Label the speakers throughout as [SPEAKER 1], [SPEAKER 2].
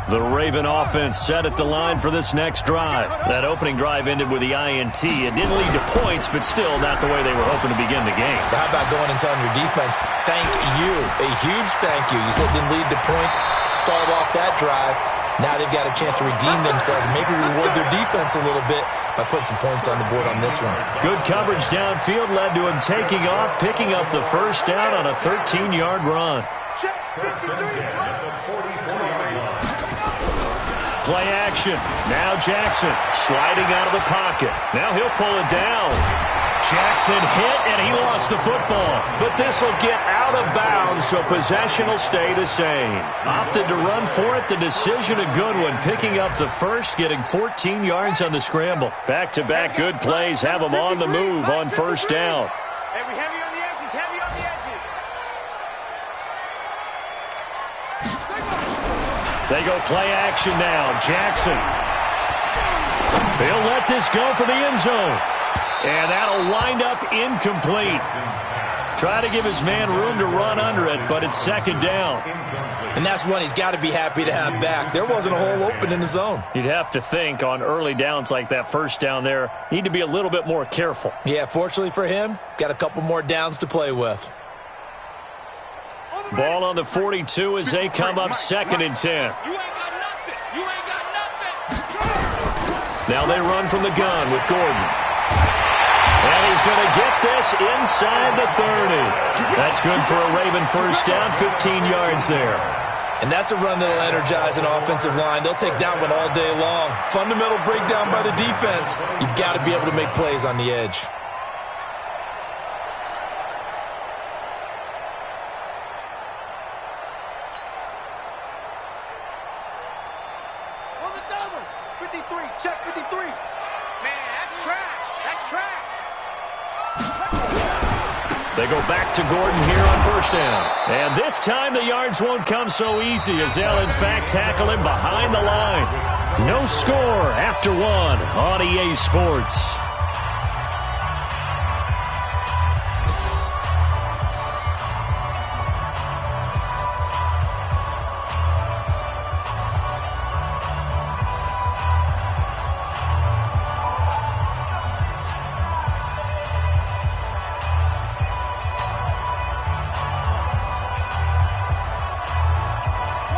[SPEAKER 1] The Raven offense set at the line for this next drive. That opening drive ended with the INT. It didn't lead to points, but still not the way they were hoping to begin the game.
[SPEAKER 2] How about going and telling your defense, thank you, a huge thank you. You said it didn't lead to points, start off that drive. Now they've got a chance to redeem themselves, maybe reward their defense a little bit by putting some points on the board on this one. Good coverage downfield led to him taking off, picking up the first down on a 13-yard run. Play action. Now Jackson sliding out of the pocket. Now he'll pull it down. Jackson hit, and he lost the football. But this will get out of bounds, so possession will stay the same. Opted to run for it. The decision a good one. Picking up the first, getting 14 yards on the scramble. Back-to-back good plays have him on the move on first down.
[SPEAKER 3] Heavy on the edges, heavy on the edges.
[SPEAKER 1] They go play action now. Jackson. He'll let this go for the end zone. And that'll wind up incomplete. Try to give his man room to run under it, but it's second down. And that's one he's got to be happy to have back. There wasn't a hole open in the zone. You'd have to think on early downs like that first down there, need to be a little bit more careful. Yeah, fortunately for him, got a couple more downs to play with. Ball on the 42 as they come up second and 10.
[SPEAKER 3] You ain't got nothing. You ain't got nothing.
[SPEAKER 1] Now they run from the gun with Gordon. And he's going to get this inside the 30. That's good for a Raven first down, 15 yards there. And that's a run that will energize an offensive line. They'll take that one all day long. Fundamental breakdown by the defense. You've got to be able to make plays on the edge.
[SPEAKER 3] On the double. 53. Check 53. Man, that's trash. That's trash.
[SPEAKER 1] They go back to Gordon here on first down. And this time the yards won't come so easy as they'll in fact tackle him behind the line. No score after one on EA Sports.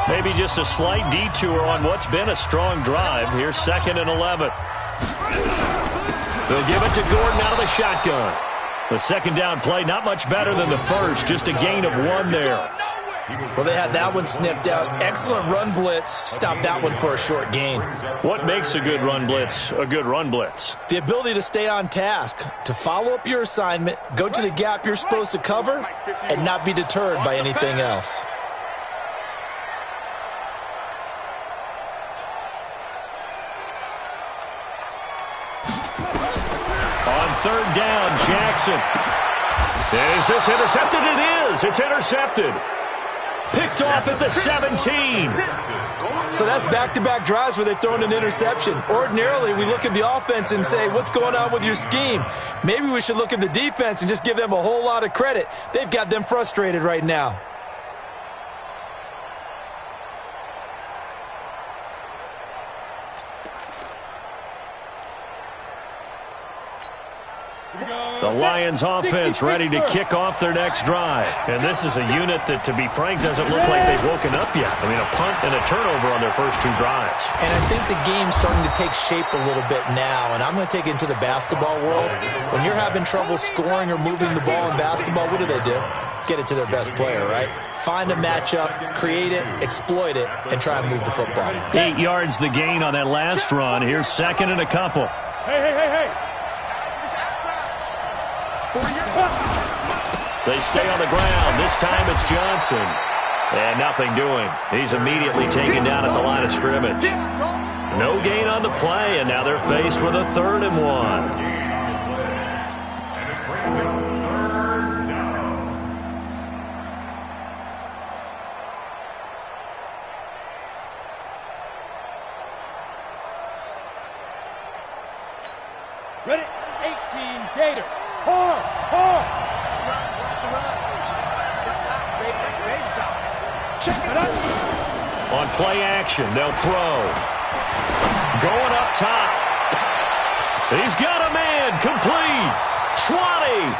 [SPEAKER 1] Maybe just a slight detour on what's been a strong drive. Here's second and 11. They'll give it to Gordon out of the shotgun. The second down play, not much better than the first, just a gain of one there. Well, they had that one sniffed out. Excellent run blitz. Stopped that one for a short gain. What makes a good run blitz a good run blitz? The ability to stay on task, to follow up your assignment, go to the gap you're supposed to cover, and not be deterred by anything else. Third down, Jackson. Is this intercepted? It is. It's intercepted. Picked off at the 17. So that's back-to-back drives where they've thrown an interception. Ordinarily, we look at the offense and say, what's going on with your scheme? Maybe we should look at the defense and just give them a whole lot of credit. They've got them frustrated right now. The Lions offense ready to kick off their next drive. And this is a unit that, to be frank, doesn't look like they've woken up yet. I mean, a punt and a turnover on their first two drives. And I think the game's starting to take shape a little bit now. And I'm going to take it into the basketball world. When you're having trouble scoring or moving the ball in basketball, what do? Get it to their best player, right? Find a matchup, create it, exploit it, and try and move the football. 8 yards the gain on that last run. Here's second and a couple.
[SPEAKER 3] Hey.
[SPEAKER 1] They stay on the ground. This time it's Johnson. And nothing doing. He's immediately taken down at the line of scrimmage. No gain on the play, and now they're faced with a 3rd and 1.
[SPEAKER 3] Ready? 18, Gator. Hold. Check it out.
[SPEAKER 2] On play action, they'll throw. Going up top. He's got a man. Complete. 20.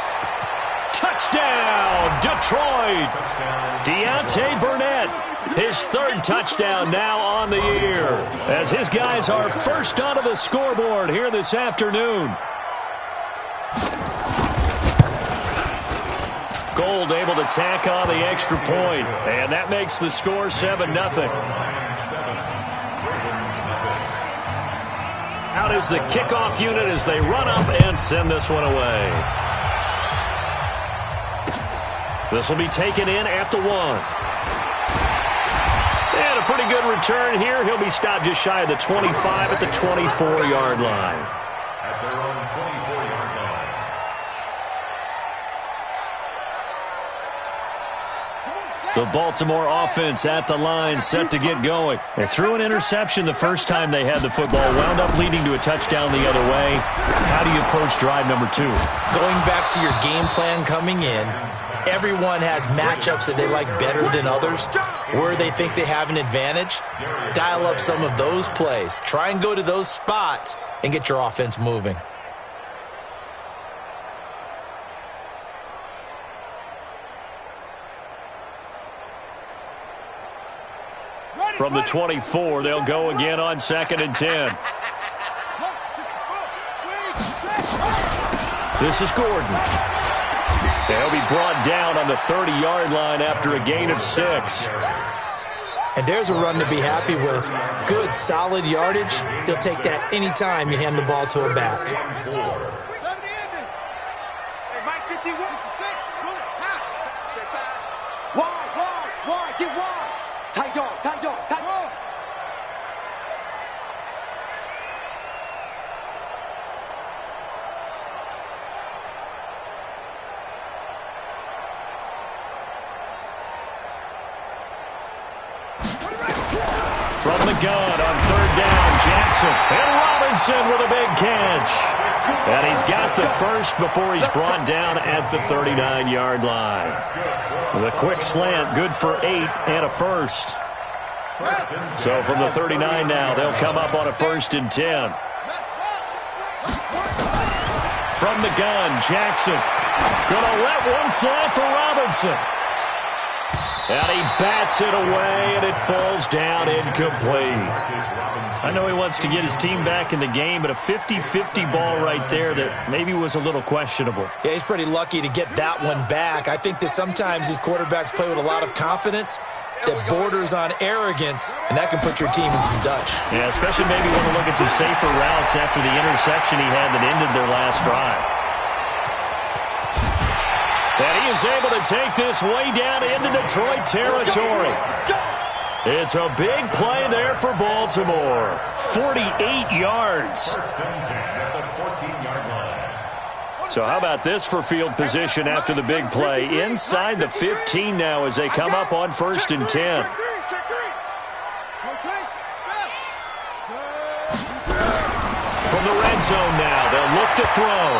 [SPEAKER 2] Touchdown, Detroit. Deontay Burnett, his third touchdown now on the year, as his guys are first onto the scoreboard here this afternoon. Gold able to tack on the extra point, and that makes the score 7-0. Out is the kickoff unit as they run up and send this one away. This will be taken in at the 1. And a pretty good return here. He'll be stopped just shy of the 25 at the 24-yard line.
[SPEAKER 4] At their own 24-yard line.
[SPEAKER 2] The Baltimore offense at the line, set to get going. They threw an interception the first time they had the football, wound up leading to a touchdown the other way. How do you approach drive number 2?
[SPEAKER 5] Going back to your game plan coming in, everyone has matchups that they like better than others, where they think they have an advantage. Dial up some of those plays. Try and go to those spots and get your offense moving.
[SPEAKER 2] From the 24, they'll go again on 2nd and 10. This is Gordon. They'll be brought down on the 30-yard line after a gain of 6.
[SPEAKER 5] And there's a run to be happy with. Good, solid yardage. They'll take that anytime you hand the ball to a back.
[SPEAKER 3] Wide, get wide. Tight yard.
[SPEAKER 2] From the gun on 3rd down, Jackson. And Robinson with a big catch. And he's got the first before he's brought down at the 39-yard line. The quick slant, good for 8 and a first. So from the 39 now, they'll come up on a 1st and 10. From the gun, Jackson. Gonna let one fly for Robinson. And he bats it away, and it falls down incomplete. I know he wants to get his team back in the game, but a 50-50 ball right there that maybe was a little questionable.
[SPEAKER 5] Yeah, he's pretty lucky to get that one back. I think that sometimes these quarterbacks play with a lot of confidence that borders on arrogance, and that can put your team in some Dutch.
[SPEAKER 2] Yeah, especially maybe want to look at some safer routes after the interception he had that ended their last drive. And he is able to take this way down into Detroit territory. It's a big play there for Baltimore. 48 yards. So how about this for field position after the big play? Inside the 15 now as they come up on 1st and 10. From the red zone now, they'll look to throw.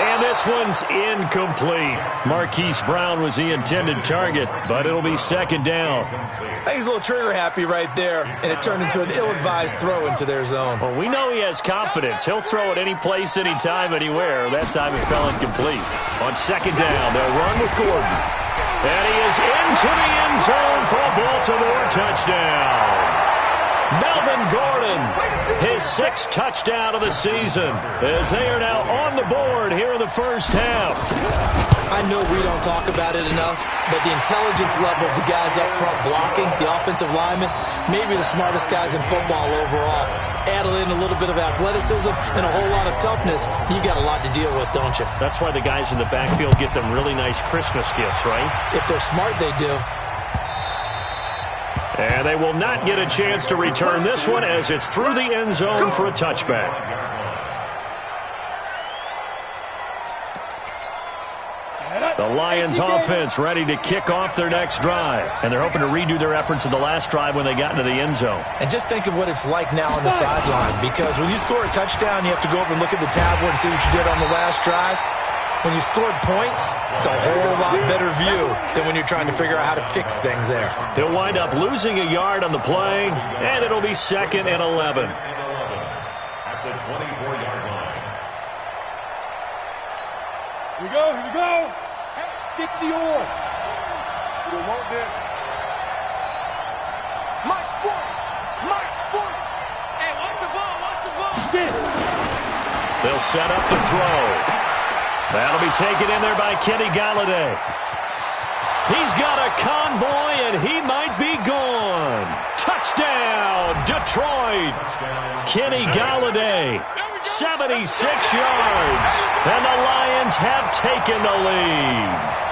[SPEAKER 2] And this one's incomplete. Marquise Brown was the intended target, but it'll be 2nd down.
[SPEAKER 5] I think he's a little trigger happy right there, and it turned into an ill-advised throw into their zone.
[SPEAKER 2] Well, we know he has confidence. He'll throw it any place, anytime, anywhere. That time it fell incomplete. On 2nd down, they'll run with Gordon. And he is into the end zone for a Baltimore touchdown. Melvin Gordon, his 6th touchdown of the season, as they are now on the board here in the first half.
[SPEAKER 5] I know we don't talk about it enough, but the intelligence level of the guys up front blocking, the offensive linemen, maybe the smartest guys in football overall. Add in a little bit of athleticism and a whole lot of toughness, you got a lot to deal with, don't you?
[SPEAKER 2] That's why the guys in the backfield get them really nice Christmas gifts, right?
[SPEAKER 5] If they're smart, they do.
[SPEAKER 2] And they will not get a chance to return this one as it's through the end zone for a touchback. The Lions offense ready to kick off their next drive. And they're hoping to redo their efforts in the last drive when they got into the end zone.
[SPEAKER 5] And just think of what it's like now on the sideline, because when you score a touchdown, you have to go over and look at the tablet and see what you did on the last drive. When you scored points, it's a whole lot better view than when you're trying to figure out how to fix things there.
[SPEAKER 1] He'll wind up losing a yard on the play, and it'll be 2nd and 11.
[SPEAKER 4] At the 24-yard line.
[SPEAKER 3] Here we go, here we go. 60 on. We don't want this. Mike's 40. Mike's 40. Hey, watch the ball, watch the ball.
[SPEAKER 1] They'll set up to throw. That'll be taken in there by Kenny Galladay. He's got a convoy, and he might be gone. Touchdown, Detroit. Kenny Galladay, 76 yards, and the Lions have taken the lead.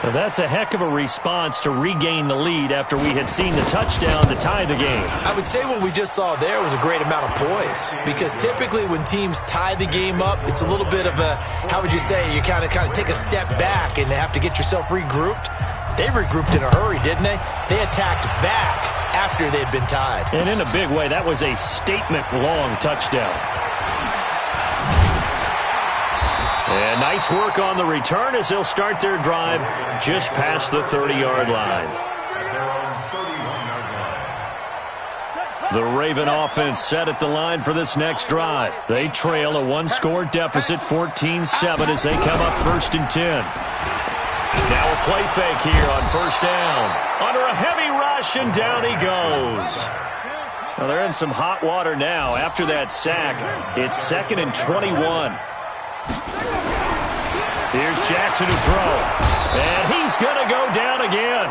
[SPEAKER 1] Now that's a heck of a response to regain the lead after we had seen the touchdown to tie the game.
[SPEAKER 5] I would say what we just saw there was a great amount of poise, because typically when teams tie the game up, it's a little bit of a, how would you say, you kind of take a step back and have to get yourself regrouped. They regrouped in a hurry, didn't they? They attacked back after they'd been tied.
[SPEAKER 1] And in a big way, that was a statement-long touchdown. And nice work on the return as they'll start their drive just past the 30-yard line. The Raven offense set at the line for this next drive. They trail a one-score deficit, 14-7, as they come up 1st and 10. Now a play fake here on 1st down. Under a heavy rush, and down he goes. Well, they're in some hot water now. After that sack, it's 2nd and 21. Here's Jackson to throw. And he's going to go down again.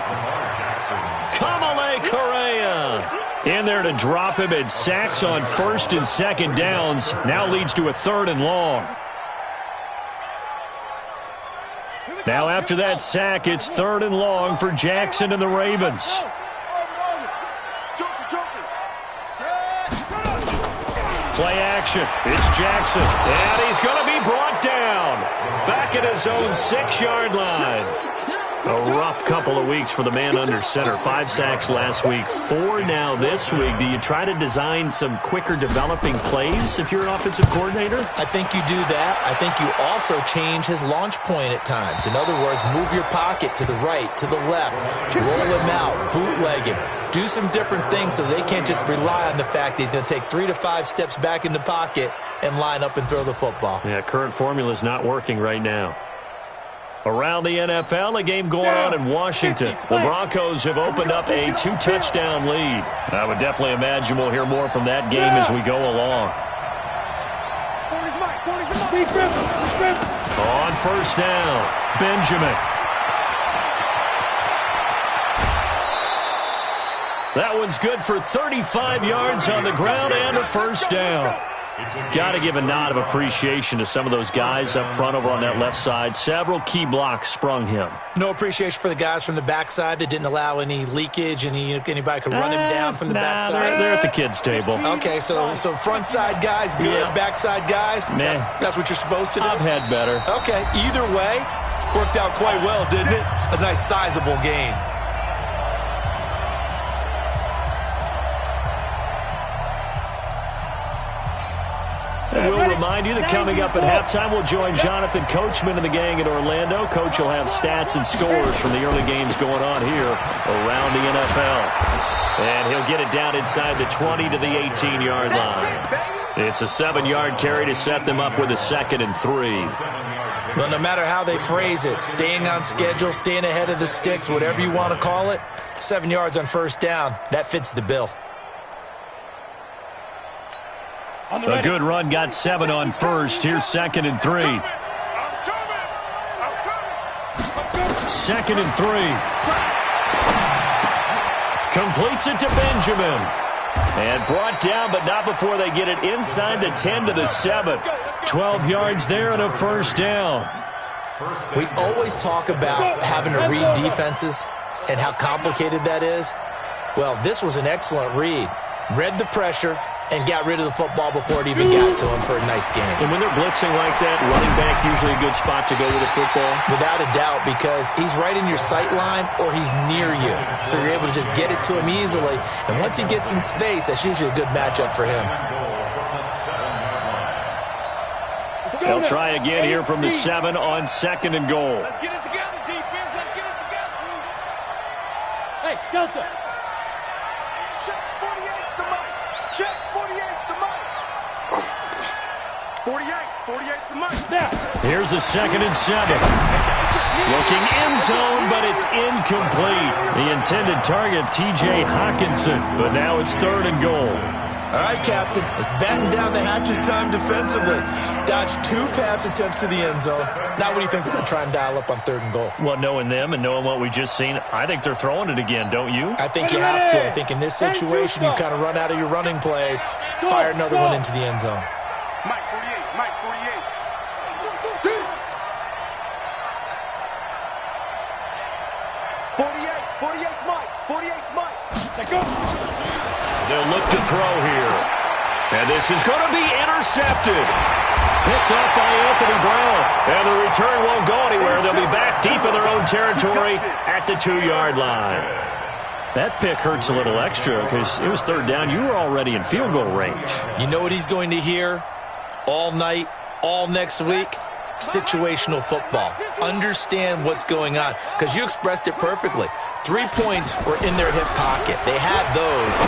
[SPEAKER 1] Kamale Correa in there to drop him, and sacks on 1st and 2nd downs. Now leads to a 3rd and long. Now after that sack, it's 3rd and long for Jackson and the Ravens. Play action. It's Jackson. And he's going to be brought down. Back at his own 6-yard line. A rough couple of weeks for the man under center. 5 sacks last week, 4 now this week. Do you try to design some quicker developing plays if you're an offensive coordinator?
[SPEAKER 5] I think you do that. I think you also change his launch point at times. In other words, move your pocket to the right, to the left, roll him out, bootleg him. Do some different things so they can't just rely on the fact that he's going to take 3 to 5 steps back in the pocket and line up and throw the football.
[SPEAKER 1] Yeah, current formula is not working right now. Around the NFL, a game going on in Washington. The Broncos have opened up a 2-touchdown lead. I would definitely imagine we'll hear more from that game as we go along. On 1st down, Benjamin. That one's good for 35 yards on the ground and a 1st down. Got to give a nod of appreciation to some of those guys up front over on that left side. Several key blocks sprung him.
[SPEAKER 5] No appreciation for the guys from the backside that didn't allow any leakage, anybody could run him down from the backside.
[SPEAKER 1] They're at the kids' table.
[SPEAKER 5] Okay, so front side guys good, yeah. Backside guys,
[SPEAKER 1] meh.
[SPEAKER 5] That's what you're supposed to do?
[SPEAKER 1] I've had better.
[SPEAKER 5] Okay, either way, worked out quite well, didn't it? A nice sizable gain.
[SPEAKER 1] And we'll remind you that coming up at halftime, we'll join Jonathan Coachman and the gang in Orlando. Coach will have stats and scores from the early games going on here around the NFL. And he'll get it down inside the 20 to the 18-yard line. It's a 7-yard carry to set them up with a 2nd and 3.
[SPEAKER 5] Well, no matter how they phrase it, staying on schedule, staying ahead of the sticks, whatever you want to call it, 7 yards on 1st down, that fits the bill.
[SPEAKER 1] A good run got 7 on 1st. Here's 2nd and 3. 2nd and 3. Completes it to Benjamin. And brought down, but not before they get it inside the 10 to the 7. 12 yards there and a 1st down.
[SPEAKER 5] We always talk about having to read defenses and how complicated that is. Well, this was an excellent read. Read the pressure and got rid of the football before it even got to him for a nice game.
[SPEAKER 1] And when they're blitzing like that, running back usually a good spot to go with the football?
[SPEAKER 5] Without a doubt, because he's right in your sight line or he's near you. So you're able to just get it to him easily. And once he gets in space, that's usually a good matchup for him.
[SPEAKER 1] They'll try again here from the 7 on 2nd and goal.
[SPEAKER 3] Let's get it together, defense. Let's get it together. Hey, Delta. Check 48's the mic. Check 48's the mic. 48's the mic. Now.
[SPEAKER 1] Here's the 2nd and 7. Looking end zone, but it's incomplete. The intended target, T.J. Hawkinson, but now it's 3rd and goal.
[SPEAKER 5] All right, Captain. It's batten down the hatches time defensively. Dodged 2 pass attempts to the end zone. Now what do you think they're going to try and dial up on 3rd and goal?
[SPEAKER 1] Well, knowing them and knowing what we just seen, I think they're throwing it again, don't you?
[SPEAKER 5] I think you have to. I think in this situation, you kind of run out of your running plays, fire another one into the end zone.
[SPEAKER 3] Mike 48, Mike 48. 48's Mike, 48's Mike. Let's go.
[SPEAKER 1] They'll look to throw here. And this is going to be intercepted. Picked up by Anthony Brown. And the return won't go anywhere. They'll be back deep in their own territory at the 2-yard line. That pick hurts a little extra because it was 3rd down. You were already in field goal range.
[SPEAKER 5] You know what he's going to hear all night, all next week? Situational football. Understand what's going on, because you expressed it perfectly. 3 points were in their hip pocket. They had those.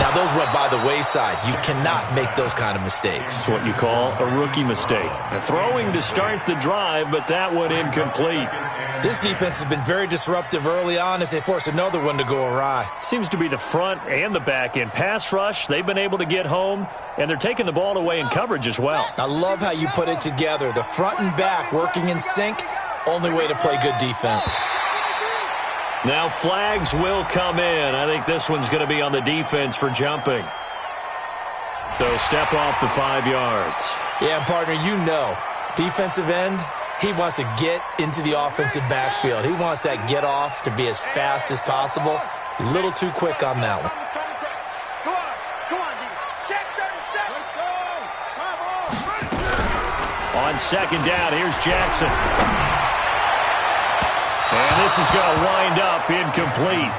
[SPEAKER 5] Now those went by the wayside. You cannot make those kind of mistakes.
[SPEAKER 1] It's what you call a rookie mistake. Throwing to start the drive, but that one incomplete.
[SPEAKER 5] This defense has been very disruptive early on as they force another one to go awry.
[SPEAKER 1] Seems to be the front and the back end. Pass rush, they've been able to get home, and they're taking the ball away in coverage as well.
[SPEAKER 5] I love how you put it together. The front and back working in sync, only way to play good defense.
[SPEAKER 1] Now flags will come in. I think this one's going to be on the defense for jumping. They'll step off the 5 yards.
[SPEAKER 5] Yeah, partner, you know, defensive end, he wants to get into the offensive backfield. He wants that get off to be as fast as possible. A little too quick on that one.
[SPEAKER 3] Come on, D. Check 37.
[SPEAKER 1] On 2nd down, here's Jackson. And this is going to wind up incomplete.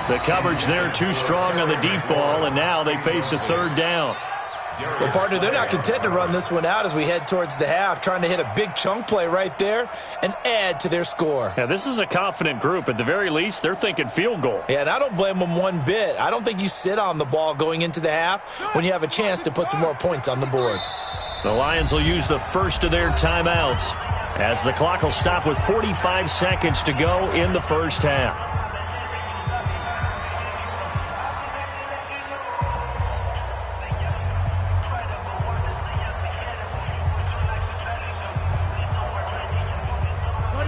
[SPEAKER 1] The coverage there too strong on the deep ball, and now they face a 3rd down.
[SPEAKER 5] Well, partner, they're not content to run this one out as we head towards the half, trying to hit a big chunk play right there and add to their score.
[SPEAKER 1] Yeah, this is a confident group. At the very least, they're thinking field goal.
[SPEAKER 5] Yeah, and I don't blame them one bit. I don't think you sit on the ball going into the half when you have a chance to put some more points on the board.
[SPEAKER 1] The Lions will use the first of their timeouts as the clock will stop with 45 seconds to go in the first half.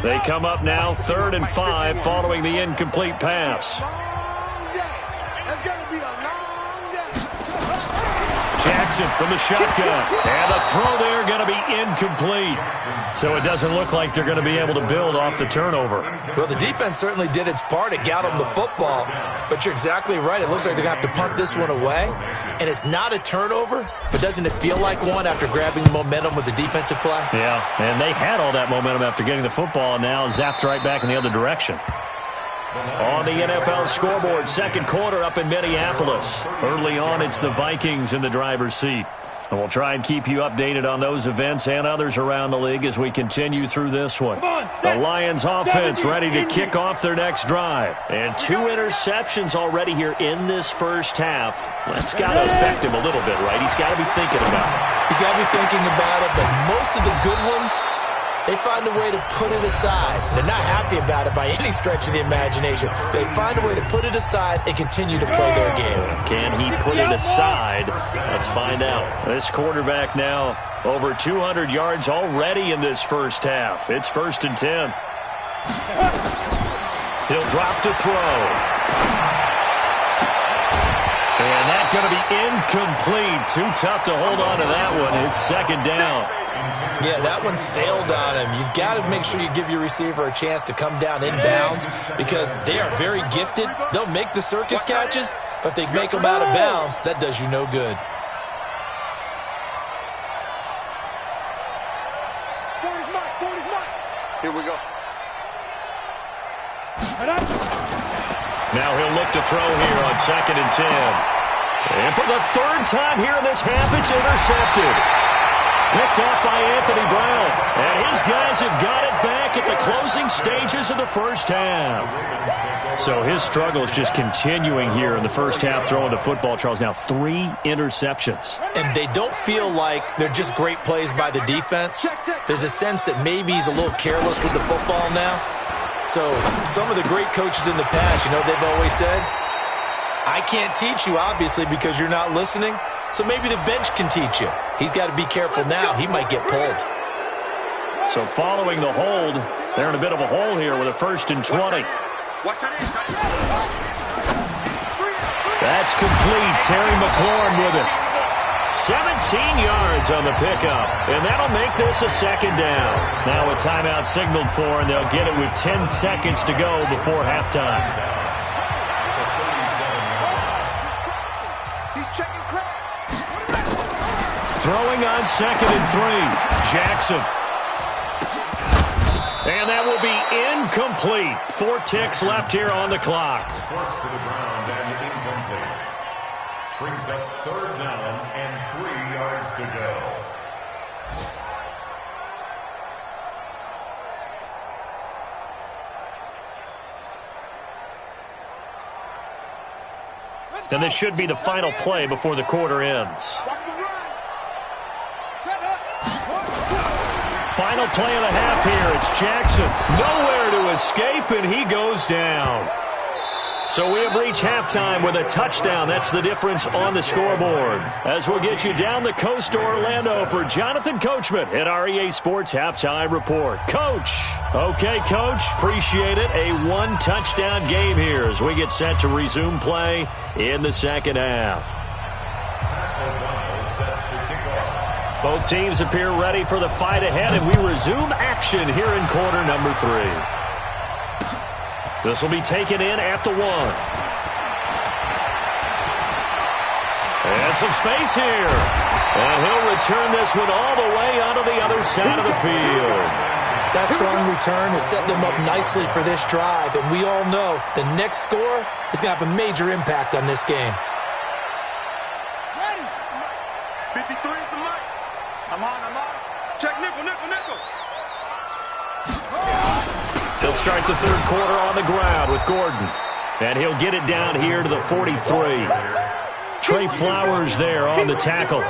[SPEAKER 1] They come up now 3rd and 5 following the incomplete pass.
[SPEAKER 3] Long day. That's going to be a long day.
[SPEAKER 1] Jackson from the shotgun. And the throw there going to be incomplete. So it doesn't look like they're going to be able to build off the turnover.
[SPEAKER 5] Well, the defense certainly did its part. It got them the football. But you're exactly right. It looks like they're going to have to punt this one away. And it's not a turnover, but doesn't it feel like one after grabbing the momentum with the defensive play?
[SPEAKER 1] Yeah, and they had all that momentum after getting the football, and now zapped right back in the other direction. On the NFL scoreboard, 2nd quarter up in Minneapolis. Early on, it's the Vikings in the driver's seat. And we'll try and keep you updated on those events and others around the league as we continue through this one. The Lions offense ready to kick off their next drive. And 2 interceptions already here in this first half. That's got to affect him a little bit, right? He's got to be thinking about it.
[SPEAKER 5] He's got to be thinking about it, but most of the good ones, they find a way to put it aside. They're not happy about it by any stretch of the imagination. They find a way to put it aside and continue to play their game.
[SPEAKER 1] Can he put it aside? Let's find out. This quarterback now over 200 yards already in this first half. It's 1st and 10. He'll drop to throw. And that's going to be incomplete. Too tough to hold on to that one. It's 2nd down.
[SPEAKER 5] Yeah, that one sailed on him. You've got to make sure you give your receiver a chance to come down inbounds because they are very gifted. They'll make the circus catches, but they make them out of bounds. That does you no good.
[SPEAKER 3] Here we go.
[SPEAKER 1] Now he'll look to throw here on 2nd and 10. And for the 3rd time here in this half, it's intercepted.
[SPEAKER 2] Picked off by Anthony Brown. And his guys have got it back at the closing stages of the first half. So his struggle is just continuing here in the first half, throwing the football, Charles. Now 3 interceptions.
[SPEAKER 5] And they don't feel like they're just great plays by the defense. There's a sense that maybe he's a little careless with the football now. So some of the great coaches in the past, you know, they've always said, I can't teach you, obviously, because you're not listening. So maybe the bench can teach you. He's got to be careful now. He might get pulled.
[SPEAKER 2] So following the hold, they're in a bit of a hole here with a 1st and 20. That's complete. Terry McLaurin with it. 17 yards on the pickup, and that'll make this a 2nd down. Now a timeout signaled for, and they'll get it with 10 seconds to go before halftime.
[SPEAKER 3] He's checking crap.
[SPEAKER 2] Throwing on 2nd and 3. Jackson. And that will be incomplete. 4 ticks left here on the clock.
[SPEAKER 4] Forced to the ground and incomplete. Brings up 3rd down and 3 yards to go.
[SPEAKER 2] And this should be the final play before the quarter ends. Final play of the half here. It's Jackson. Nowhere to escape, and he goes down. So we have reached halftime with a touchdown. That's the difference on the scoreboard. As we'll get you down the coast to Orlando for Jonathan Coachman at our EA Sports Halftime Report. Coach. Okay, Coach. Appreciate it. A 1-touchdown game here as we get set to resume play in the second half. Both teams appear ready for the fight ahead, and we resume action here in quarter number 3. This will be taken in at the 1. And some space here. And he'll return this one all the way onto the other side of the field.
[SPEAKER 5] That strong return has set them up nicely for this drive, and we all know the next score is going to have a major impact on this game.
[SPEAKER 3] Ready. 53 is the mic. I'm on. Check nickel.
[SPEAKER 2] He'll start the 3rd quarter on the ground with Gordon. And he'll get it down here to the 43. Trey Flowers there on the tackle.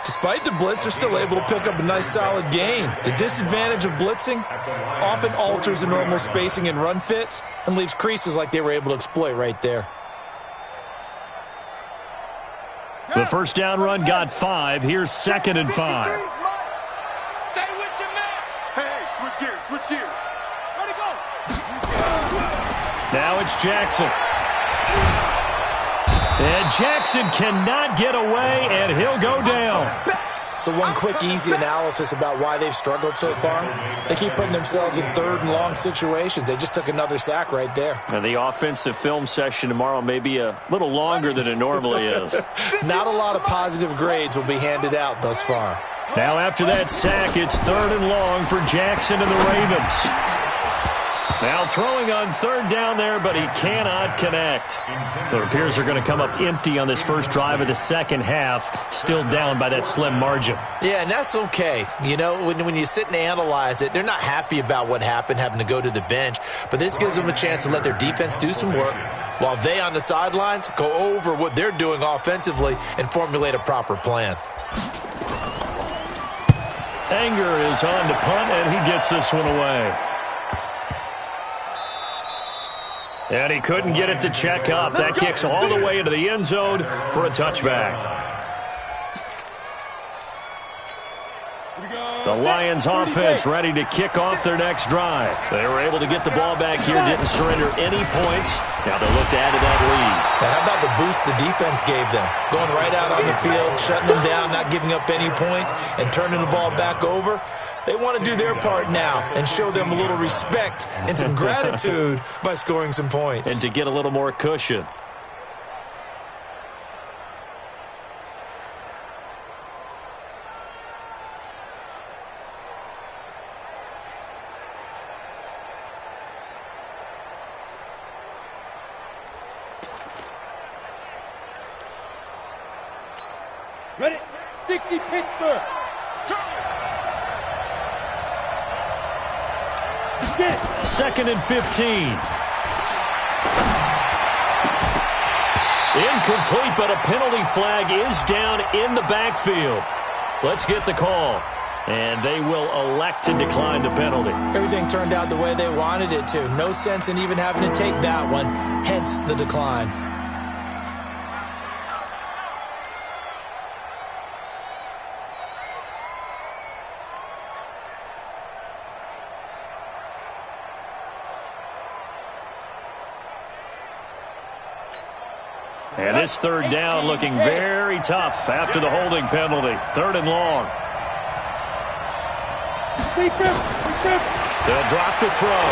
[SPEAKER 5] Despite the blitz, they're still able to pick up a nice solid gain. The disadvantage of blitzing often alters the normal spacing and run fits and leaves creases like they were able to exploit right there.
[SPEAKER 2] The first down run got 5. Here's 2nd and 5.
[SPEAKER 3] Stay with your man. Hey, switch gears. Ready, go.
[SPEAKER 2] Now it's Jackson. And Jackson cannot get away, and he'll go down.
[SPEAKER 5] So one quick, easy analysis about why they've struggled so far. They keep putting themselves in 3rd and long situations. They just took another sack right there.
[SPEAKER 2] And the offensive film session tomorrow may be a little longer than it normally is.
[SPEAKER 5] Not a lot of positive grades will be handed out thus far.
[SPEAKER 2] Now after that sack, it's 3rd and long for Jackson and the Ravens. Now throwing on 3rd down there, but he cannot connect. It appears they're going to come up empty on this first drive of the second half, still down by that slim margin.
[SPEAKER 5] Yeah, and that's okay. You know, when you sit and analyze it, they're not happy about what happened, having to go to the bench, but this gives them a chance to let their defense do some work while they on the sidelines go over what they're doing offensively and formulate a proper plan.
[SPEAKER 2] Anger is on to punt, and he gets this one away. And he couldn't get it to check up. That kicks all the way into the end zone for a touchback. The Lions offense ready to kick off their next drive. They were able to get the ball back here, didn't surrender any points. Now they look to add to that lead.
[SPEAKER 5] Now how about the boost the defense gave them? Going right out on the field, shutting them down, not giving up any points, and turning the ball back over. They want to do their part now and show them a little respect and some gratitude by scoring some points.
[SPEAKER 2] And to get a little more cushion.
[SPEAKER 3] Ready? 60 Pittsburgh.
[SPEAKER 2] Second and 15. Incomplete, but a penalty flag is down in the backfield. Let's get the call. And they will elect to decline the penalty.
[SPEAKER 5] Everything turned out the way they wanted it to. No sense in even having to take that one, hence the decline.
[SPEAKER 2] And this third down looking very tough after the holding penalty. Third and long. They'll drop the throw.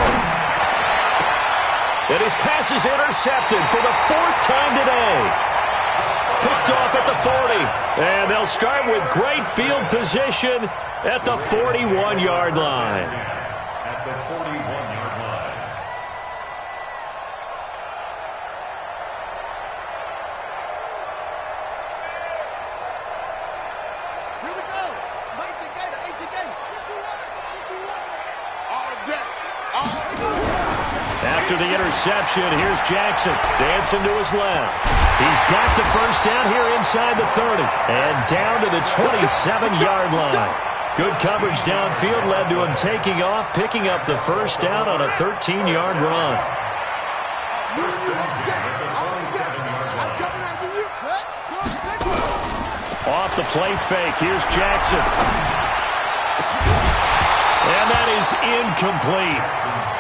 [SPEAKER 2] And his pass is intercepted for the fourth time today. Picked off at the 40. And they'll start with great field position at the 41-yard line.
[SPEAKER 4] At the 41-yard line.
[SPEAKER 3] Here we go. 19 gator, 18 gator. All day.
[SPEAKER 2] After the interception, here's Jackson dancing to his left. He's got the first down here inside the 30 and down to the 27-yard line. Good coverage downfield led to him taking off, picking up the first down on a 13-yard run.
[SPEAKER 4] First down at the 27-yard line.
[SPEAKER 3] I'm coming after you.
[SPEAKER 2] Off the play fake, here's Jackson. And that is incomplete.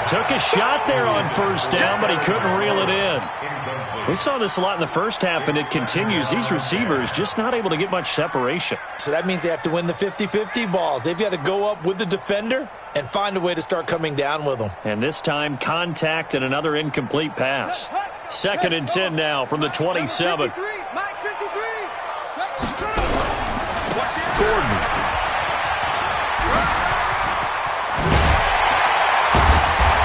[SPEAKER 2] Took a shot there on first down, but he couldn't reel it in. We saw this a lot in the first half, and it continues. These receivers just not able to get much separation.
[SPEAKER 5] So that means they have to win the 50-50 balls. They've got to go up with the defender and find a way to start coming down with them.
[SPEAKER 2] And this time, contact and another incomplete pass. Second and 10 now from the 27.
[SPEAKER 3] Mike 53.
[SPEAKER 2] Gordon.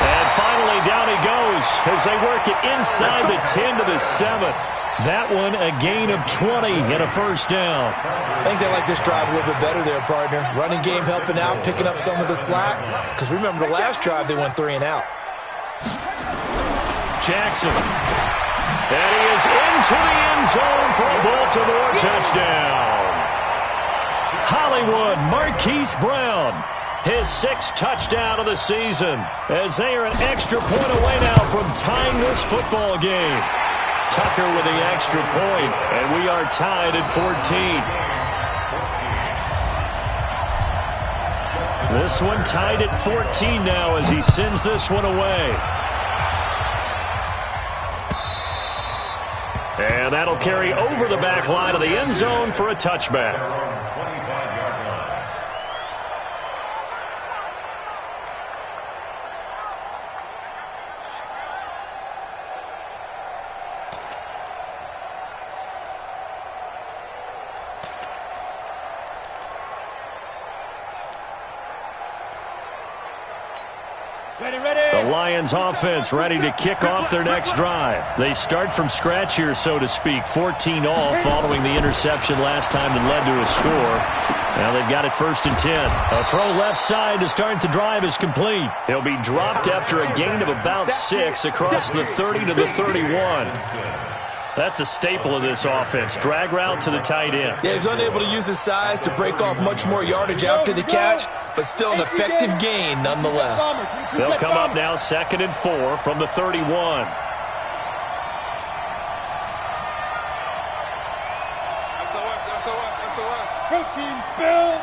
[SPEAKER 2] And finally, down he goes as they work it inside the 10 to the 7. That one, a gain of 20 and a first down.
[SPEAKER 5] I think they like this drive a little bit better there, partner. Running game helping out, picking up some of the slack. Because remember, the last drive, they went 3 and out.
[SPEAKER 2] Jackson. And he is into the end zone for a Baltimore touchdown. Hollywood Marquise Brown, his 6th touchdown of the season, as they are an extra point away now from tying this football game. Tucker with the extra point, and we are tied at 14. This one tied at 14 now as he sends this one away. And that'll carry over the back line of the end zone for a touchback.
[SPEAKER 4] 25-yard line.
[SPEAKER 2] The Lions offense ready to kick off their next drive. They start from scratch here, so to speak. 14 all following the interception last time that led to a score. Now they've got it first and 10. A throw left side to start the drive is complete. He'll be dropped after a gain of about 6 across the 30 to the 31. That's a staple of this offense. Drag route to the tight end.
[SPEAKER 5] Yeah, he's unable to use his size to break off much more yardage after the catch, but still an effective gain nonetheless.
[SPEAKER 2] They'll come up now 2nd and 4 from the 31.
[SPEAKER 3] Protein spill.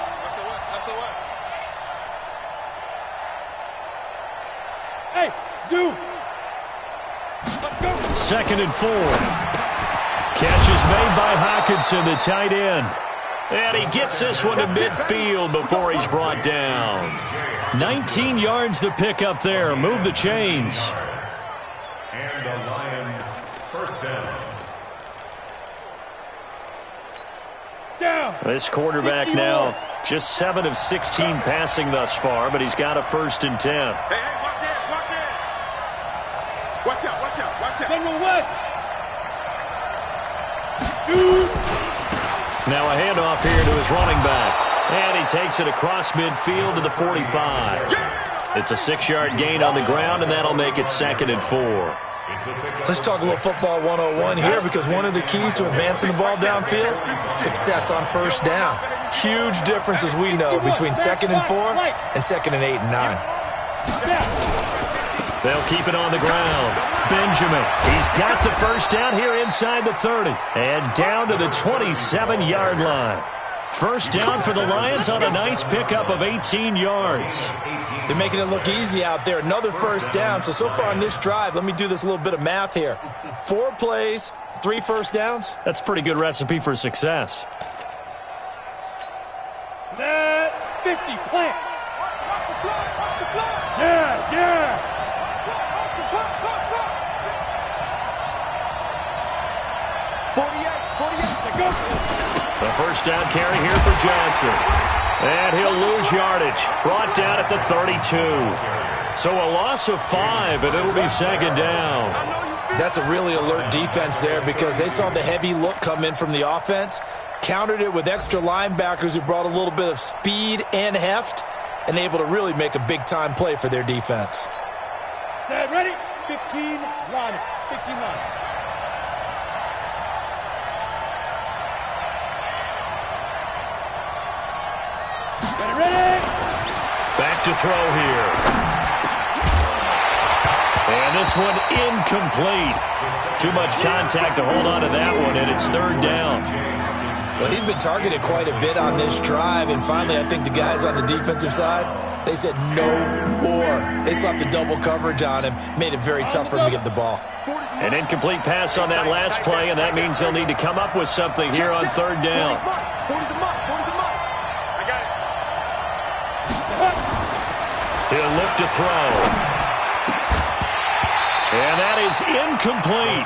[SPEAKER 3] Hey, Zoo.
[SPEAKER 2] 2nd and 4. Catch is made by Hockenson, the tight end. And he gets this one to midfield before he's brought down. 19 yards to pick up there. Move the chains.
[SPEAKER 4] And the Lions first down.
[SPEAKER 2] This quarterback now just 7 of 16 passing thus far, but he's got a 1st and 10.
[SPEAKER 3] Hey, watch out. General West. Shoot.
[SPEAKER 2] Now a handoff here to his running back.
[SPEAKER 1] And he takes it across midfield to the 45. It's a 6-yard gain on the ground, and that'll make it 2nd and 4.
[SPEAKER 5] Let's talk a little football 101 here, because one of the keys to advancing the ball downfield, success on first down. Huge difference, as we know, between 2nd and 4 and 2nd and 8 and 9.
[SPEAKER 1] They'll keep it on the ground. Benjamin, he's got the first down here inside the 30. And down to the 27-yard line. First down for the Lions on a nice pickup of 18 yards.
[SPEAKER 5] They're making it look easy out there. Another first down. So far on this drive, let me do this little bit of math here. 4 plays, 3 first downs.
[SPEAKER 1] That's a pretty good recipe for success.
[SPEAKER 3] Set 50, plant. Yeah. 48 to go.
[SPEAKER 1] The first down carry here for Johnson. And he'll lose yardage. Brought down at the 32. So a loss of 5, and it'll be 2nd down.
[SPEAKER 5] That's a really alert defense there, because they saw the heavy look come in from the offense, countered it with extra linebackers who brought a little bit of speed and heft, and able to really make a big-time play for their defense.
[SPEAKER 3] Set, ready, 15, line. 15 line. Ready.
[SPEAKER 1] Back to throw here. And this one incomplete. Too much contact to hold on to that one, and it's 3rd down.
[SPEAKER 5] Well, he's been targeted quite a bit on this drive, and finally I think the guys on the defensive side, they said no more. They slapped the double coverage on him, made it very tough for him to get the ball.
[SPEAKER 1] An incomplete pass on that last play, and that means they'll need to come up with something here on 3rd down. He'll look to throw. And that is incomplete.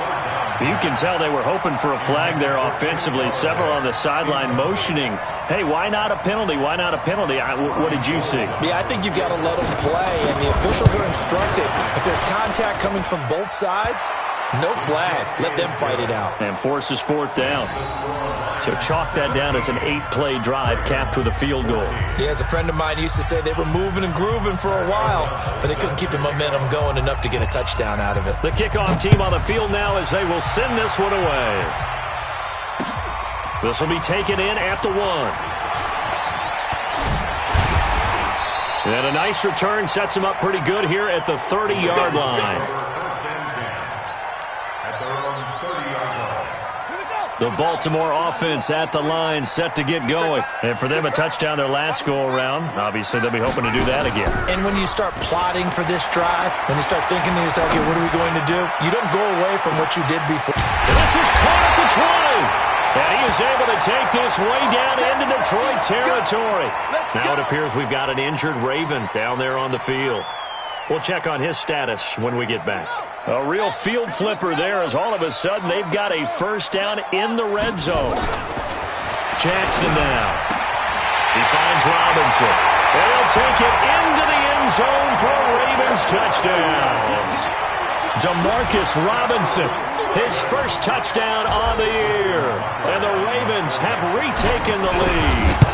[SPEAKER 1] You can tell they were hoping for a flag there offensively. Several on the sideline motioning, hey, why not a penalty? Why not a penalty? What did you see?
[SPEAKER 5] Yeah, I think you've got to let them play, and the officials are instructed. If there's contact coming from both sides, no flag. Let them fight it out.
[SPEAKER 1] And forces 4th down. So chalk that down as an 8-play drive capped with a field goal.
[SPEAKER 5] Yeah, as a friend of mine used to say, they were moving and grooving for a while, but they couldn't keep the momentum going enough to get a touchdown out of it.
[SPEAKER 1] The kickoff team on the field now as they will send this one away. This will be taken in at the 1. And a nice return sets him up pretty good here at the 30-yard line. The Baltimore offense at the line, set to get going. And for them, a touchdown their last go-around. Obviously, they'll be hoping to do that again.
[SPEAKER 5] And when you start plotting for this drive, when you start thinking to yourself, okay, what are we going to do? You don't go away from what you did before.
[SPEAKER 1] And this is caught at the 20. And he is able to take this way down into Detroit territory. Now it appears we've got an injured Raven down there on the field. We'll check on his status when we get back. A real field flipper there, as all of a sudden they've got a first down in the red zone. Jackson now. He finds Robinson. And he'll take it into the end zone for a Ravens touchdown. Demarcus Robinson, his first touchdown on the year. And the Ravens have retaken the lead.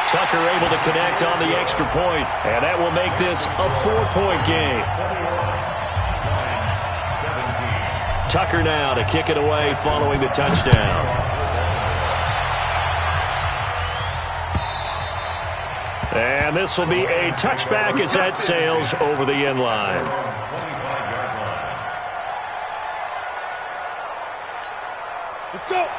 [SPEAKER 1] Tucker able to connect on the extra point, and that will make this a 4-point game. Tucker now to kick it away following the touchdown. And this will be a touchback as that sails over the end line.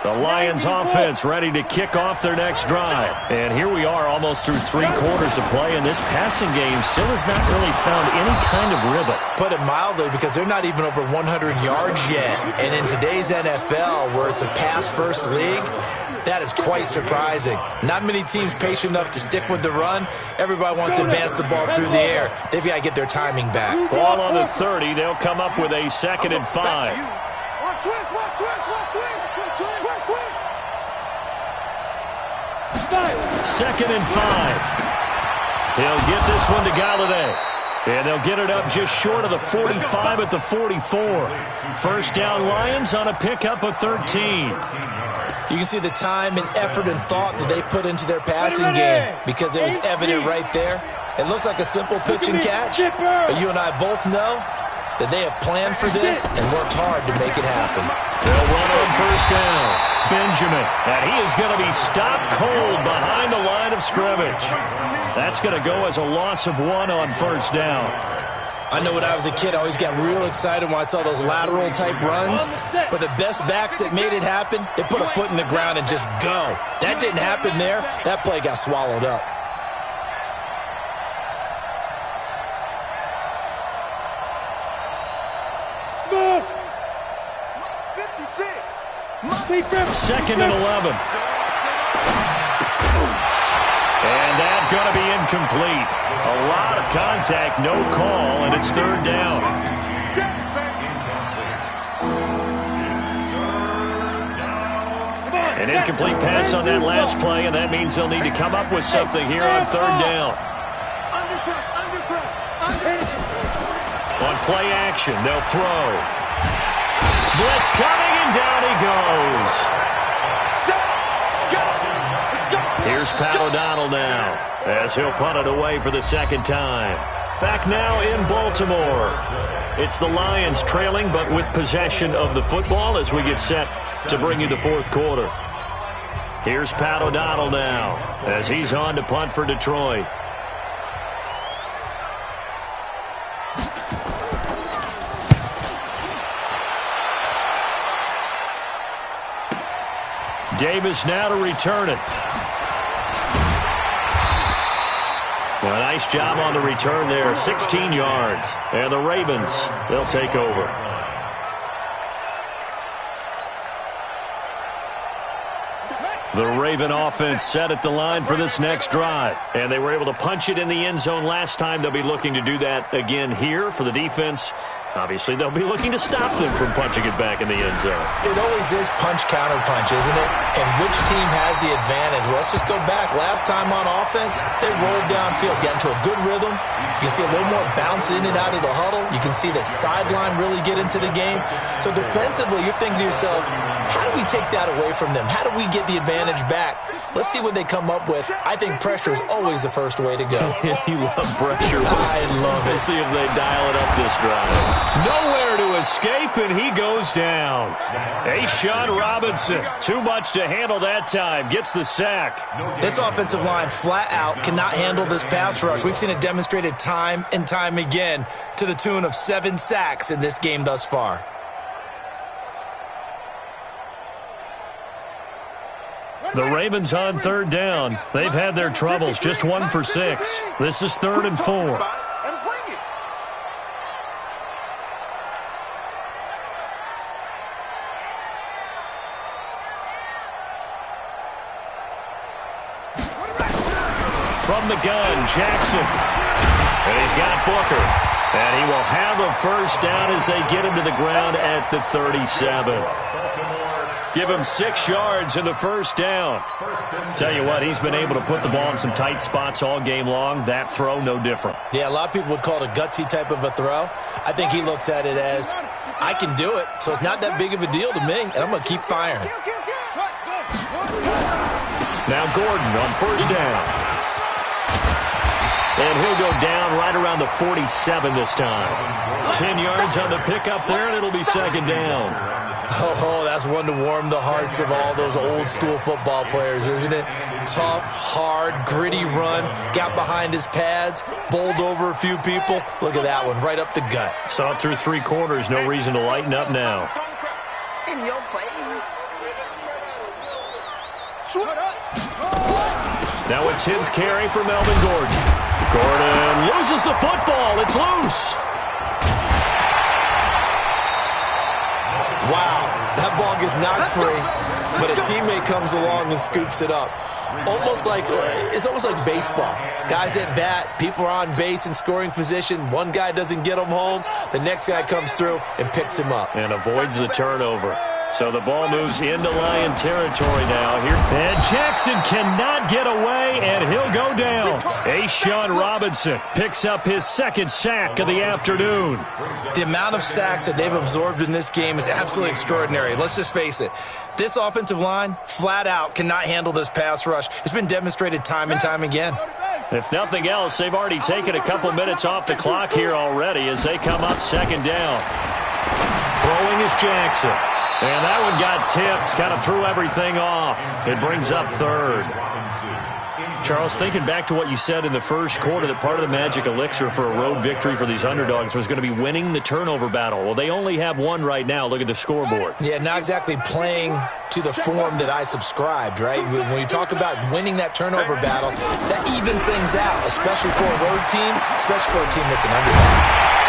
[SPEAKER 1] The Lions offense ready to kick off their next drive. And here we are almost through 3 quarters of play, and this passing game still has not really found any kind of rhythm.
[SPEAKER 5] Put it mildly, because they're not even over 100 yards yet. And in today's NFL, where it's a pass-first league, that is quite surprising. Not many teams patient enough to stick with the run. Everybody wants to advance the ball through the air. They've got to get their timing back.
[SPEAKER 1] Ball on the 30. They'll come up with a 2nd and 5. Second and 5. He'll get this one to Galladay. And they'll get it up just short of the 45 at the 44. First down Lions on a pickup of 13.
[SPEAKER 5] You can see the time and effort and thought that they put into their passing game because it was evident right there. It looks like a simple pitch and catch, but you and I both know that they have planned for this and worked hard to make it happen.
[SPEAKER 2] They'll run on first down. Benjamin, and he is going to be stopped cold behind the line of scrimmage. That's going to go as a loss of 1 on first down.
[SPEAKER 5] I know when I was a kid, I always got real excited when I saw those lateral-type runs. But the best backs that made it happen, they put a foot in the ground and just go. That didn't happen there. That play got swallowed up.
[SPEAKER 2] Second and 11. And that's going to be incomplete. A lot of contact, no call, and it's third down. An incomplete pass on that last play, and that means they'll need to come up with something here on third down. On play action, they'll throw. Blitz coming, and down he goes. Here's Pat O'Donnell now, as he'll punt it away for the second time. Back now in Baltimore. It's the Lions trailing, but with possession of the football as we get set to bring you the fourth quarter. Here's Pat O'Donnell now, as he's on to punt for Detroit. Davis now to return it. A nice job on the return there, 16 yards. And the Ravens, they'll take over. The Raven offense set at the line for this next drive. And they were able to punch it in the end zone last time. They'll be looking to do that again here for the defense. Obviously, they'll be looking to stop them from punching it back in the end zone.
[SPEAKER 5] It always is punch-counter-punch, isn't it? And which team has the advantage? Well, let's just go back. Last time on offense, they rolled downfield, got into a good rhythm. You can see a little more bounce in and out of the huddle. You can see the sideline really get into the game. So defensively, you're thinking to yourself, how do we take that away from them? How do we get the advantage back? Let's see what they come up with. I think pressure is always the first way to go.
[SPEAKER 2] You love pressure.
[SPEAKER 5] I love it.
[SPEAKER 2] Let's see if they dial it up this drive. Nowhere to escape, and he goes down. A'Shawn Robinson, too much to handle that time, gets the sack.
[SPEAKER 5] This offensive line flat out cannot handle this pass rush. We've seen it demonstrated time and time again to the tune of 7 sacks in this game thus far.
[SPEAKER 2] The Ravens on third down. They've had their troubles, just 1 for 6. This is 3rd and 4. From the gun, Jackson. And he's got Booker. And he will have a first down as they get him to the ground at the 37. Give him 6 yards in the first down. Tell you what, he's been able to put the ball in some tight spots all game long. That throw, no different.
[SPEAKER 5] Yeah, a lot of people would call it a gutsy type of a throw. I think he looks at it as, I can do it, so it's not that big of a deal to me, and I'm going to keep firing.
[SPEAKER 2] Now Gordon on first down. And he'll go down right around the 47 this time. 10 yards on the pickup there, and it'll be second down.
[SPEAKER 5] Oh, that's one to warm the hearts of all those old-school football players, isn't it? Tough, hard, gritty run, got behind his pads, bowled over a few people. Look at that one, right up the gut.
[SPEAKER 2] Saw it through 3 quarters, no reason to lighten up now.
[SPEAKER 3] In your face.
[SPEAKER 2] Now a 10th carry for Melvin Gordon. Gordon loses the football. It's loose.
[SPEAKER 5] Wow, that ball gets knocked free, but a teammate comes along and scoops it up. It's almost like baseball. Guys at bat, people are on base in scoring position. One guy doesn't get him home. The next guy comes through and picks him up.
[SPEAKER 2] And avoids the turnover.
[SPEAKER 1] So the ball moves into Lion territory now. Here, and Jackson cannot get away, and he'll go down. A'Shawn Robinson picks up his second sack of the afternoon.
[SPEAKER 5] The amount of sacks that they've absorbed in this game is absolutely extraordinary. Let's just face it. This offensive line, flat out, cannot handle this pass rush. It's been demonstrated time and time again.
[SPEAKER 1] If nothing else, they've already taken a couple minutes off the clock here already as they come up second down. Throwing is Jackson. And that one got tipped, kind of threw everything off. It brings up third. Charles, thinking back to what you said in the first quarter, that part of the magic elixir for a road victory for these underdogs was going to be winning the turnover battle. Well, they only have one right now. Look at the scoreboard.
[SPEAKER 5] Yeah, not exactly playing to the form that I subscribed, right? When you talk about winning that turnover battle, that evens things out, especially for a road team, especially for a team that's an underdog.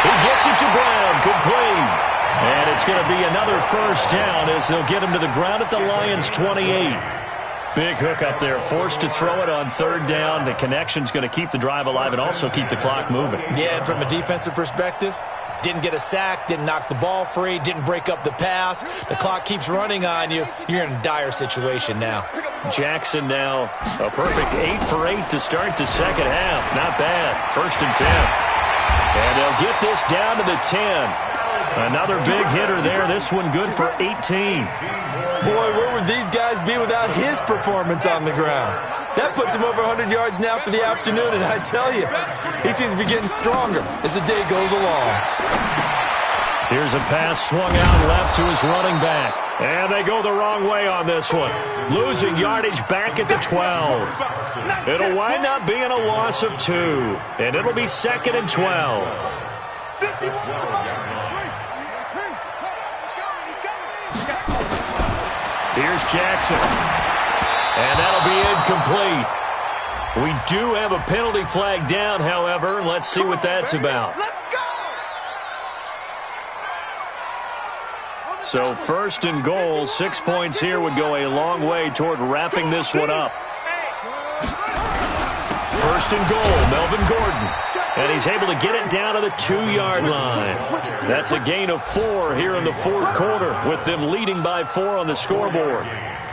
[SPEAKER 1] He gets it to Brown, complete. And it's going to be another first down as they'll get him to the ground at the Lions' 28. Big hook up there, forced to throw it on third down. The connection's going to keep the drive alive and also keep the clock moving.
[SPEAKER 5] Yeah, and from a defensive perspective, didn't get a sack, didn't knock the ball free, didn't break up the pass. The clock keeps running on you. You're in a dire situation now.
[SPEAKER 1] Jackson now a perfect 8 for 8 to start the second half. Not bad. First and 10. And they'll get this down to the 10. Another big hitter there. This one good for 18.
[SPEAKER 5] Boy, where would these guys be without his performance on the ground? That puts him over 100 yards now for the afternoon, and I tell you, he seems to be getting stronger as the day goes along.
[SPEAKER 1] Here's a pass swung out left to his running back. And they go the wrong way on this one. Losing yardage back at the 12. It'll wind up being a loss of 2. And it'll be second and 12. Here's Jackson. And that'll be incomplete. We do have a penalty flag down, however. Let's see what that's about. So first and goal, 6 points here would go a long way toward wrapping this one up. First and goal, Melvin Gordon. And he's able to get it down to the 2-yard line. That's a gain of 4 here in the fourth quarter, with them leading by 4 on the scoreboard.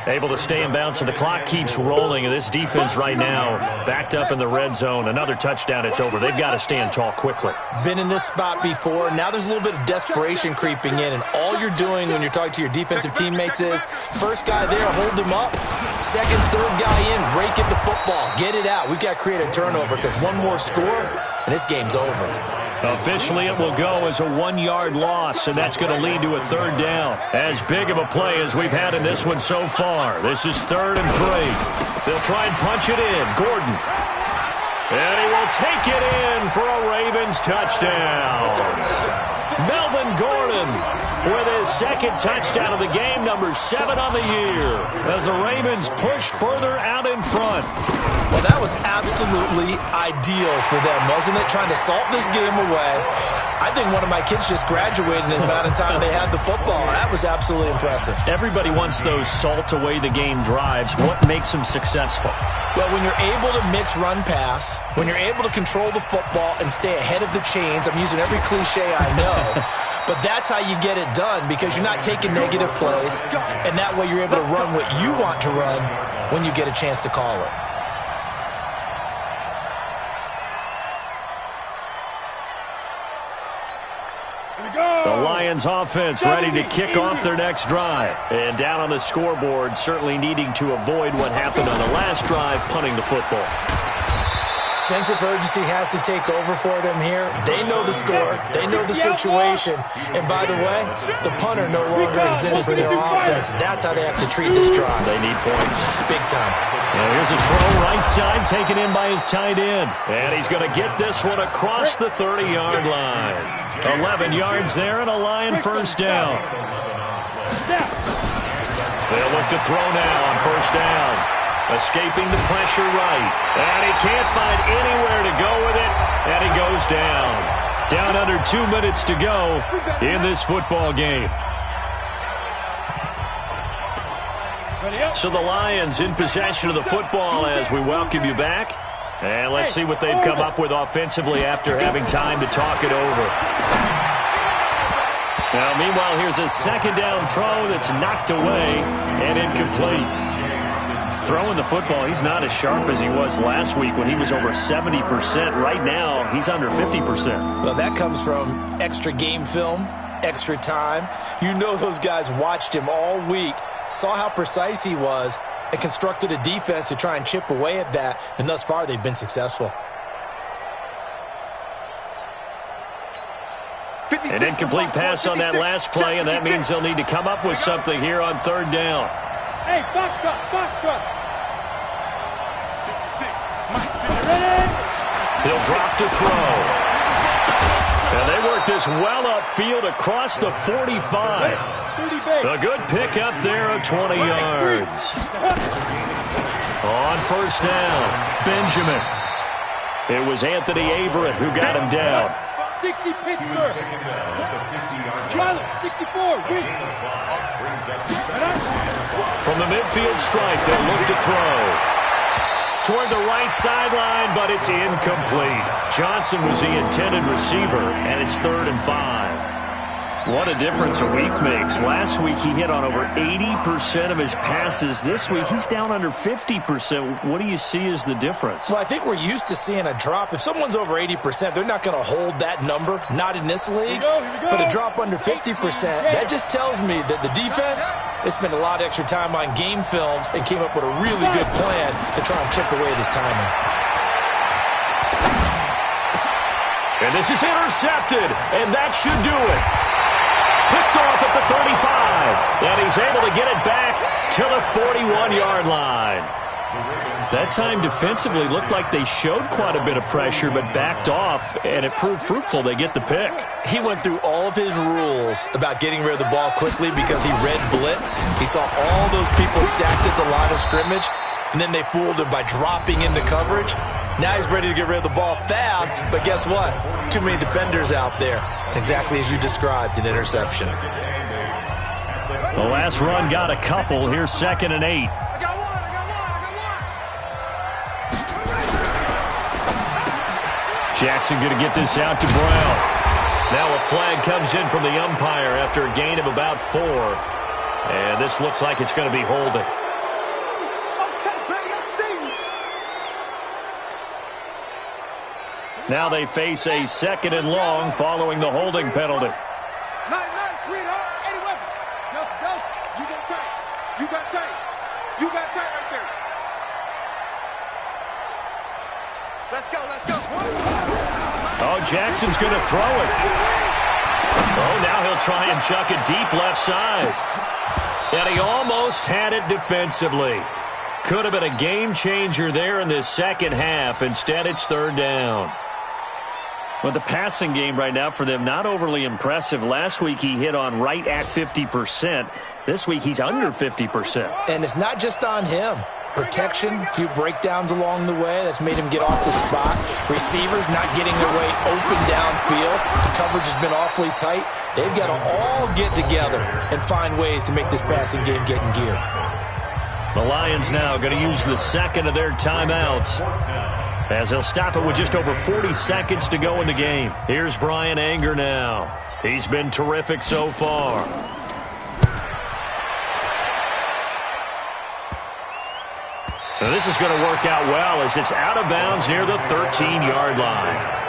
[SPEAKER 1] Able to stay in bounds, so the clock keeps rolling. And this defense right now backed up in the red zone. Another touchdown, it's over. They've got to stand tall quickly.
[SPEAKER 5] Been in this spot before. Now there's a little bit of desperation creeping in. And all you're doing when you're talking to your defensive teammates is, first guy there, hold him up. Second, third guy in, rake at the football. Get it out. We've got to create a turnover because one more score, and this game's over.
[SPEAKER 1] Officially, it will go as a 1-yard loss, and that's going to lead to a third down. As big of a play as we've had in this one so far. This is 3rd and 3. They'll try and punch it in. Gordon. And he will take it in for a Ravens touchdown. Melvin Gordon with his second touchdown of the game, number 7 on the year, as the Ravens push further out in front.
[SPEAKER 5] Well, that was absolutely ideal for them, wasn't it? Trying to salt this game away. I think one of my kids just graduated in the amount of time they had the football. That was absolutely impressive.
[SPEAKER 1] Everybody wants those salt away the game drives. What makes them successful?
[SPEAKER 5] Well, when you're able to mix run-pass, when you're able to control the football and stay ahead of the chains, I'm using every cliche I know, but that's how you get it done because you're not taking negative plays, and that way you're able to run what you want to run when you get a chance to call it.
[SPEAKER 1] The Lions offense ready to kick off their next drive. And down on the scoreboard, certainly needing to avoid what happened on the last drive, punting the football.
[SPEAKER 5] Sense of urgency has to take over for them here. They know the score. They know the situation. And by the way, the punter no longer exists for their offense. That's how they have to treat this drive.
[SPEAKER 1] They need points.
[SPEAKER 5] Big time.
[SPEAKER 1] And here's a throw right side taken in by his tight end. And he's going to get this one across the 30-yard line. 11 yards there and a Lion first down. They'll look to throw now on first down. Escaping the pressure right. And he can't find anywhere to go with it. And he goes down. Down under 2 minutes to go in this football game. So the Lions in possession of the football as we welcome you back. And let's see what they've come up with offensively after having time to talk it over. Now, meanwhile, here's a second down throw that's knocked away and incomplete. Throwing the football, he's not as sharp as he was last week when he was over 70%. Right now, he's under 50%.
[SPEAKER 5] Well, that comes from extra game film, extra time. You know those guys watched him all week, saw how precise he was, and constructed a defense to try and chip away at that, and thus far they've been successful.
[SPEAKER 1] An incomplete pass on that last play, and that means they'll need to come up with something here on third down.
[SPEAKER 3] Hey, box truck, box truck. 56.
[SPEAKER 1] He'll drop to throw. And they work this well upfield across the 45. A good pickup there of 20 yards. On first down, Benjamin. It was Anthony Averett who got him down.
[SPEAKER 3] 60 Pittsburgh. Charlotte, 64. Win.
[SPEAKER 1] From the midfield stripe, they'll look to throw. Toward the right sideline, but it's incomplete. Johnson was the intended receiver, and it's 3rd and 5. What a difference a week makes. Last week, he hit on over 80% of his passes. This week, he's down under 50%. What do you see as the difference?
[SPEAKER 5] Well, I think we're used to seeing a drop. If someone's over 80%, they're not going to hold that number, not in this league. But a drop under 50%, that just tells me that the defense has spent a lot of extra time on game films and came up with a really good plan to try and chip away at his timing.
[SPEAKER 1] And this is intercepted, and that should do it. Picked off at the 35, and he's able to get it back to the 41-yard line. That time defensively looked like they showed quite a bit of pressure, but backed off, and it proved fruitful. They get the pick.
[SPEAKER 5] He went through all of his rules about getting rid of the ball quickly because he read blitz. He saw all those people stacked at the line of scrimmage, and then they fooled him by dropping into coverage. Now he's ready to get rid of the ball fast, but guess what? Too many defenders out there. Exactly as you described, an interception.
[SPEAKER 1] The last run got a couple. Here's 2nd and 8. Jackson going to get this out to Brown. Now a flag comes in from the umpire after a gain of about 4. And this looks like it's going to be holding. Now they face a 2nd and long following the holding penalty.
[SPEAKER 3] Nice, sweetheart. Anyway, Delta, you got tight. You got tight. You got tight right there. Let's go.
[SPEAKER 1] Oh, Jackson's going to throw it. Oh, now he'll try and chuck it deep left side. And he almost had it defensively. Could have been a game changer there in this second half. Instead, it's 3rd down. Well, the passing game right now for them, not overly impressive. Last week he hit on right at 50%. This week he's under 50%.
[SPEAKER 5] And it's not just on him. Protection, a few breakdowns along the way. That's made him get off the spot. Receivers not getting their way open downfield. The coverage has been awfully tight. They've got to all get together and find ways to make this passing game get in gear.
[SPEAKER 1] The Lions now going to use the 2nd of their timeouts, as they'll stop it with just over 40 seconds to go in the game. Here's Brian Anger now. He's been terrific so far. Now this is going to work out well as it's out of bounds near the 13-yard line.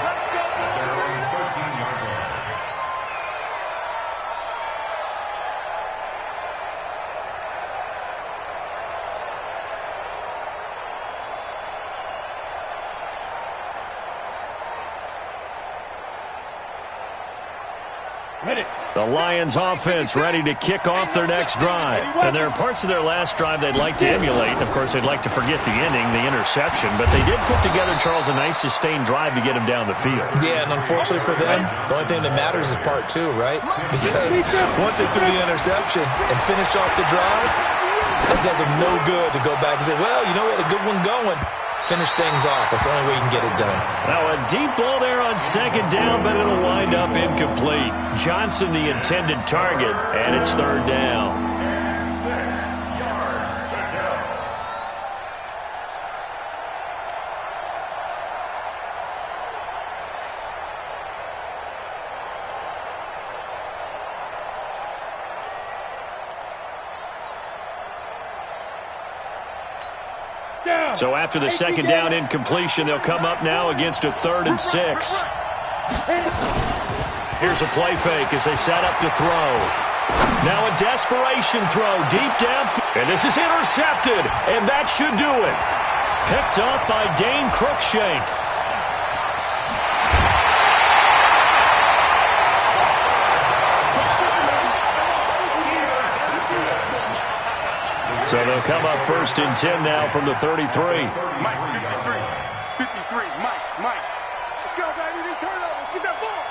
[SPEAKER 1] The Lions offense ready to kick off their next drive. And there are parts of their last drive they'd like to emulate. Of course, they'd like to forget the inning, the interception. But they did put together, Charles, a nice sustained drive to get him down the field.
[SPEAKER 5] Yeah, and unfortunately for them, the only thing that matters is part 2, right? Because once they threw the interception and finished off the drive, it does them no good to go back and say, well, you know, we had a good one going. Finish things off. That's the only way you can get it done.
[SPEAKER 1] Now a deep ball there on 2nd down, but it'll wind up incomplete. Johnson the intended target, and it's 3rd down. So after the second down incompletion, they'll come up now against a 3rd and 6. Here's a play fake as they set up to throw. Now a desperation throw deep downfield. And this is intercepted, and that should do it. Picked up by Dane Cruikshank. So they'll come up 1st and 10 now from the 33.
[SPEAKER 3] Mike, 53, Mike. Let's go, baby. Turn over. Get that ball.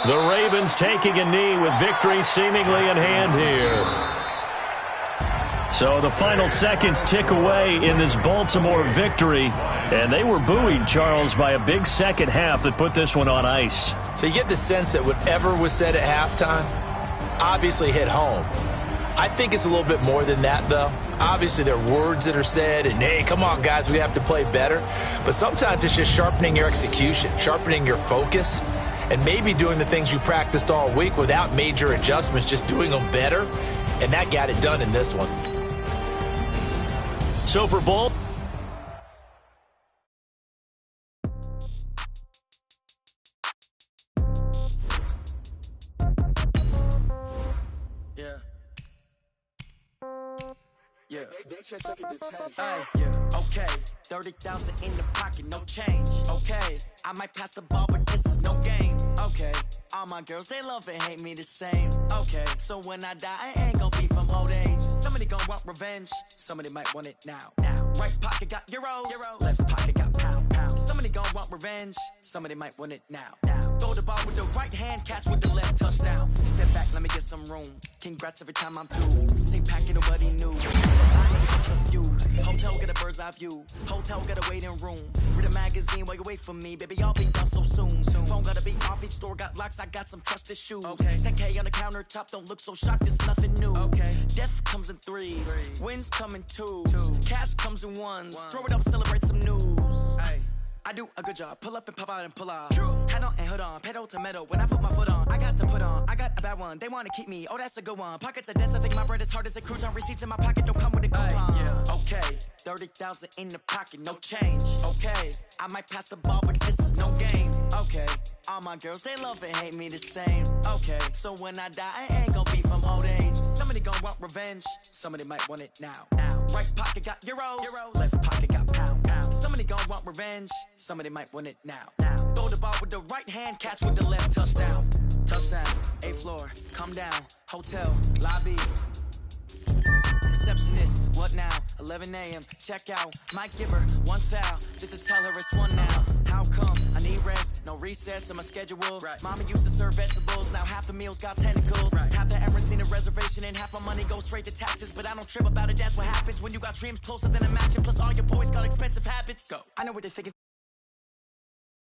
[SPEAKER 1] The Ravens taking a knee with victory seemingly in hand here. So the final seconds tick away in this Baltimore victory. And they were buoyed, Charles, by a big second half that put this one on ice.
[SPEAKER 5] So you get the sense that whatever was said at halftime obviously hit home. I think it's a little bit more than that, though. Obviously, there are words that are said, and, hey, come on, guys, we have to play better. But sometimes it's just sharpening your execution, sharpening your focus, and maybe doing the things you practiced all week without major adjustments, just doing them better. And that got it done in this one.
[SPEAKER 1] So for Ball.
[SPEAKER 6] Okay, 30,000 in the pocket, no change. Okay, I might pass the ball, but this is no game. Okay, all my girls, they love and hate me the same. Okay, so when I die, I ain't gonna be from old age. Somebody gonna want revenge, somebody might want it now. Right pocket got euros, left pocket got pounds. Somebody gonna want revenge, somebody might want it now. Throw the ball with the right hand, catch with the left, touchdown. Step back, let me get some room. Congrats every time I'm through. Say packet, nobody knew. Confused. Hotel get a bird's eye view. Hotel get a waiting room. Read a magazine while you wait for me, baby. I'll be done so soon. Phone gotta be off. Each store got locks. I got some trusted shoes. Okay. 10K on the countertop. Don't look so shocked. It's nothing new. Okay. Death comes in threes. Wins come in twos. Cash comes in ones. Throw it up, celebrate some news. Hey. I do a good job. Pull up and pop out and pull out. Head on and hood on. Pedal to metal. When I put my foot on, I got to put on. I got a bad one. They want to keep me. Oh, that's a good one. Pockets are dense. I think my bread is hard as a crouton. Receipts in my pocket don't come with a coupon. Okay. 30,000 in the pocket. No change. Okay. I might pass the ball, but this is no game. Okay. All my girls, they love and hate me the same. Okay. So when I die, I ain't gonna be from old age. Somebody gonna want revenge. Somebody might want it now. Right pocket got euros. Left pocket got pounds. Somebody gonna want revenge. Somebody might win it now. Throw the ball with the right hand, catch with the left, touchdown. Touchdown, 8th floor, come down, hotel, lobby. Receptionist, what now? 11 a.m., check out. Might give her one foul, just to tell her it's one now. How come? I need rest, no recess in my schedule. Mama used to serve vegetables, now half the meals got tentacles. Half the ever seen a reservation and half my money goes straight to taxes. But I don't trip about it, that's what happens when you got dreams closer than a match. And plus all your boys got expensive habits. Go. I know what they're thinking.